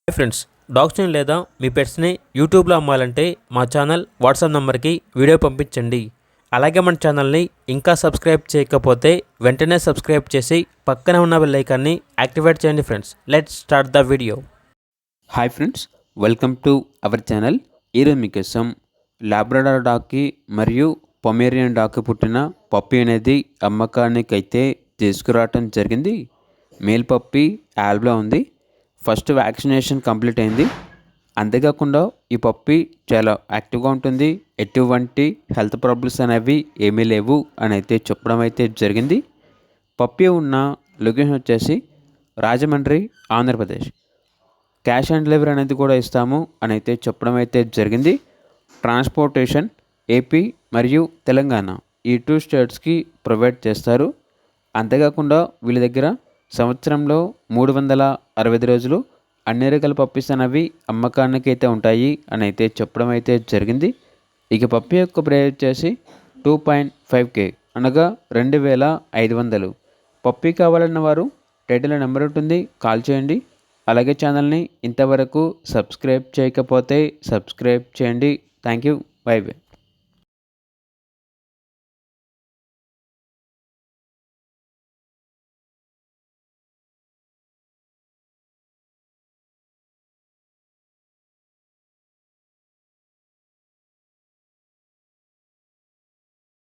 Hi friends, డాగ్స్ని లేదా మీ పెట్స్ని యూట్యూబ్లో అమ్మాలంటే మా ఛానల్ వాట్సాప్ నెంబర్కి వీడియో పంపించండి. అలాగే మన ఛానల్ని ఇంకా సబ్స్క్రైబ్ చేయకపోతే వెంటనే సబ్స్క్రైబ్ చేసి పక్కనే ఉన్న బెల్ ఐకాన్ని యాక్టివేట్ చేయండి. Friends, let's start the video. Hi friends, welcome to our channel. ఈరోజు మీకోసం లాబ్రడార్ డాగ్కి మరియు పొమేరియన్ డాగ్కి పుట్టిన పప్పీ అనేది అమ్మకానికి అయితే తీసుకురావటం జరిగింది. మేల్ పప్పీ యాల్బ్లా ఉంది. ఫస్ట్ వ్యాక్సినేషన్ కంప్లీట్ అయింది. అంతేకాకుండా ఈ పప్పీ చాలా యాక్టివ్గా ఉంటుంది. ఎటువంటి హెల్త్ ప్రాబ్లమ్స్ అనేవి ఏమీ లేవు అని అయితే చెప్పడం అయితే జరిగింది. పప్పీ ఉన్న లొకేషన్ వచ్చేసి Rajahmundry, Andhra Pradesh. Cash on delivery అనేది కూడా ఇస్తాము అని అయితే చెప్పడం అయితే జరిగింది. ట్రాన్స్పోర్టేషన్ ఏపీ మరియు తెలంగాణ ఈ 2 స్టేట్స్కి ప్రొవైడ్ చేస్తారు. అంతేకాకుండా వీళ్ళ దగ్గర సంవత్సరంలో 365 రోజులు అన్ని రకాల పప్పీస్ అనేవి అమ్మకానికి అయితే ఉంటాయి అని అయితే చెప్పడం అయితే జరిగింది. ఇక పప్పీ యొక్క ప్రైస్ వచ్చేసి 2.5K అనగా 2500. పప్పీ కావాలన్న వారు టైటిల్ నెంబర్ ఉంటుంది, కాల్ చేయండి. అలాగే ఛానల్ని ఇంతవరకు సబ్స్క్రైబ్ చేయకపోతే సబ్స్క్రైబ్ చేయండి. Thank you. By by.